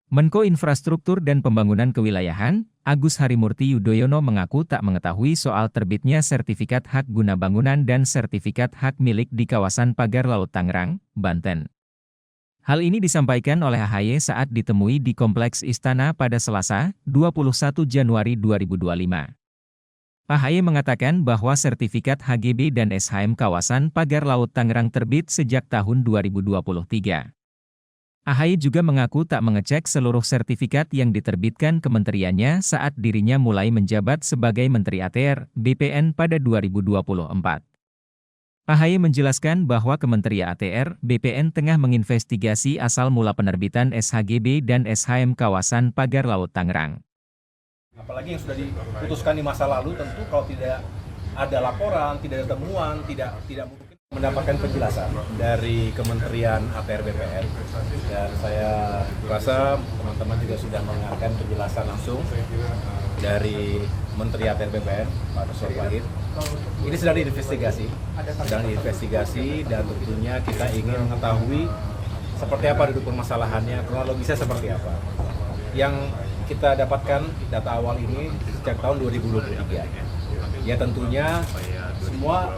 Menko Infrastruktur dan Pembangunan Kewilayahan, Agus Harimurti Yudhoyono mengaku tak mengetahui soal terbitnya sertifikat hak guna bangunan dan sertifikat hak milik di kawasan Pagar Laut Tangerang, Banten. Hal ini disampaikan oleh AHY saat ditemui di Kompleks Istana pada Selasa, 21 Januari 2025. AHY mengatakan bahwa sertifikat HGB dan SHM kawasan Pagar Laut Tangerang terbit sejak tahun 2023. AHY juga mengaku tak mengecek seluruh sertifikat yang diterbitkan kementeriannya saat dirinya mulai menjabat sebagai Menteri ATR, BPN pada 2024. AHY menjelaskan bahwa Kementerian ATR, BPN tengah menginvestigasi asal mula penerbitan SHGB dan SHM kawasan Pagar Laut Tangerang. Apalagi yang sudah diputuskan di masa lalu, tentu kalau tidak ada laporan, tidak ada temuan, tidak mungkin mendapatkan penjelasan dari Kementerian ATR BPN, dan saya rasa teman-teman juga sudah mendengarkan penjelasan langsung dari Menteri ATR BPN, Pak Nusron Wahid. Ini sedang diinvestigasi dan tentunya kita ingin mengetahui seperti apa duduk permasalahannya, kronologisnya seperti apa. Yang kita dapatkan data awal ini sejak tahun 2023. Ya tentunya semua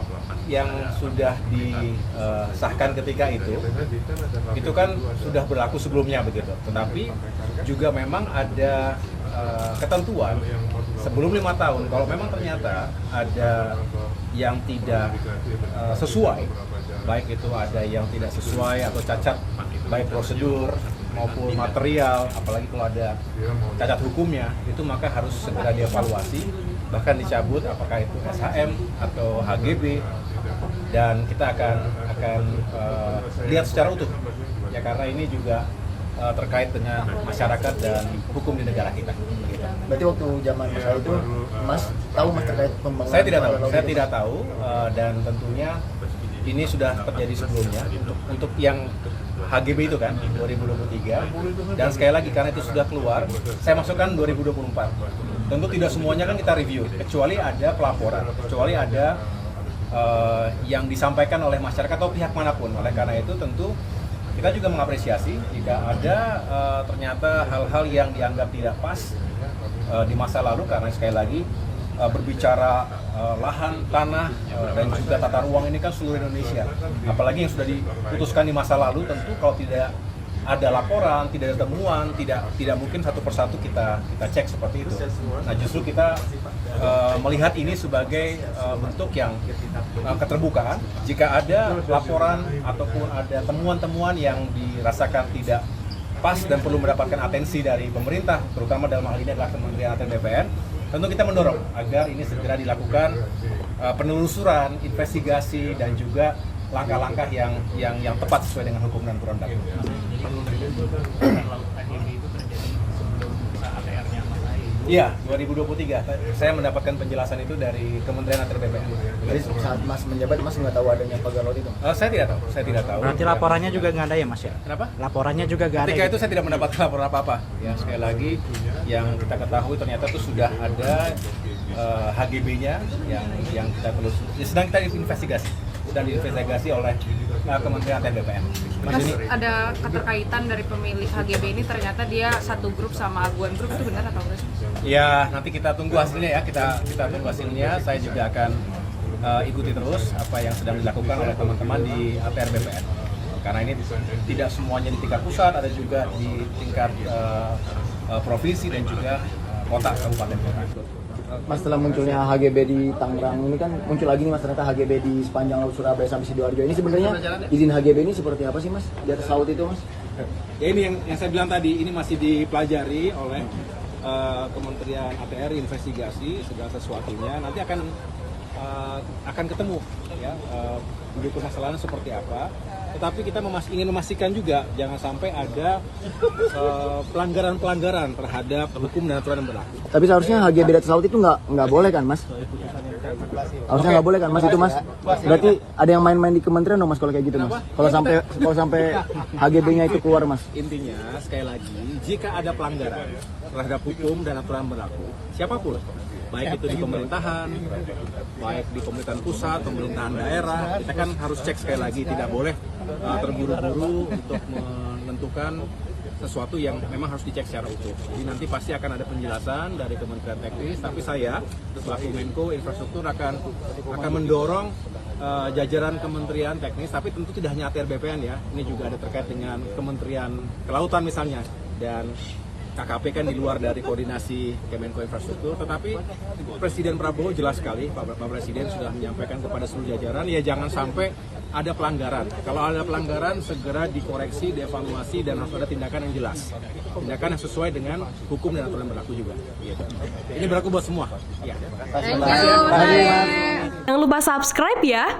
yang sudah disahkan ketika itu kan sudah berlaku sebelumnya begitu. Tetapi juga memang ada ketentuan sebelum 5 tahun, kalau memang ternyata ada yang tidak sesuai, baik itu ada yang tidak sesuai atau cacat baik prosedur maupun material, apalagi kalau ada cacat hukumnya, itu maka harus segera dievaluasi, bahkan dicabut apakah itu SHM atau HGB, dan kita akan lihat secara utuh ya, karena ini juga terkait dengan masyarakat dan hukum di negara kita. Berarti waktu zaman saya itu Mas tahu Mas terkait pembangunan? Saya tidak tahu dan tentunya ini sudah terjadi sebelumnya untuk yang HGB itu kan 2023, dan sekali lagi karena itu sudah keluar, saya masukkan 2024. Tentu tidak semuanya kan kita review, kecuali ada pelaporan, kecuali ada yang disampaikan oleh masyarakat atau pihak manapun. Oleh karena itu tentu kita juga mengapresiasi jika ada ternyata hal-hal yang dianggap tidak pas di masa lalu, karena sekali lagi berbicara lahan, tanah, dan juga tata ruang ini kan seluruh Indonesia. Apalagi yang sudah diputuskan di masa lalu, tentu kalau tidak ada laporan, tidak ada temuan, tidak mungkin satu persatu kita cek seperti itu. Nah justru kita melihat ini sebagai bentuk yang keterbukaan. Jika ada laporan ataupun ada temuan-temuan yang dirasakan tidak pas dan perlu mendapatkan atensi dari pemerintah, terutama dalam hal ini adalah Kementerian ATR BPN, tentu kita mendorong agar ini segera dilakukan penelusuran, investigasi, dan juga langkah-langkah yang tepat sesuai dengan hukum dan aturan berlaku. Iya, 2023. Saya mendapatkan penjelasan itu dari Kementerian ATR BPN. Jadi saat Mas menjabat, Mas nggak tahu adanya pagar laut itu? Saya tidak tahu. Berarti laporannya juga nggak ada ya Mas ya? Kenapa? Laporannya juga nggak ada. Ketika itu saya tidak mendapatkan laporan apa-apa. Ya sekali lagi yang kita ketahui ternyata itu sudah ada HGB-nya yang kita sedang kita investigasi. Sedang diinvestigasi oleh Kementerian ATR BPN. Mas, ada keterkaitan dari pemilik HGB ini, ternyata dia satu grup sama Aguan Group, itu benar atau enggak sih? Ya, nanti kita tunggu hasilnya ya, kita tunggu hasilnya. Saya juga akan ikuti terus apa yang sedang dilakukan oleh teman-teman di ATR BPN. Karena ini tidak semuanya di tingkat pusat, ada juga di tingkat provinsi dan juga kota, kabupaten kota. Mas, setelah munculnya HGB di Tangerang ini kan muncul lagi nih Mas, ternyata HGB di sepanjang laut Surabaya sampai Sidoarjo ini sebenarnya izin HGB ini seperti apa sih Mas di atas laut itu Mas? Ya ini yang saya bilang tadi, ini masih dipelajari oleh Kementerian ATR, investigasi segala sesuatunya, nanti akan ketemu ya duduk permasalahan seperti apa. Tetapi kita ingin memastikan juga jangan sampai ada pelanggaran-pelanggaran terhadap hukum dan aturan yang berlaku. Tapi seharusnya HGB di atas laut itu nggak boleh kan Mas? Harusnya nggak boleh kan Mas itu Mas? Berarti ada yang main-main di kementerian dong Mas kalau kayak gitu Mas? Kalau sampai HGB-nya itu keluar Mas? Intinya sekali lagi, jika ada pelanggaran terhadap hukum dan aturan berlaku, siapapun, baik itu di pemerintahan, baik di pemerintahan pusat, pemerintahan daerah, kita kan harus cek sekali lagi, tidak boleh terburu-buru untuk menentukan sesuatu yang memang harus dicek secara utuh. Jadi nanti pasti akan ada penjelasan dari Kementerian Teknis, tapi saya selaku Menko Infrastruktur akan mendorong jajaran Kementerian Teknis, tapi tentu tidak hanya ATR BPN ya, ini juga ada terkait dengan Kementerian Kelautan misalnya, dan KKP kan di luar dari koordinasi Kemenko Infrastruktur, tetapi Presiden Prabowo jelas sekali, Pak Presiden sudah menyampaikan kepada seluruh jajaran, ya jangan sampai ada pelanggaran. Kalau ada pelanggaran, segera dikoreksi, dievaluasi, dan harus ada tindakan yang jelas. Tindakan yang sesuai dengan hukum dan aturan berlaku juga. Gitu. Ini berlaku buat semua. Ya. Thank you, Mas Ae. Jangan lupa subscribe ya.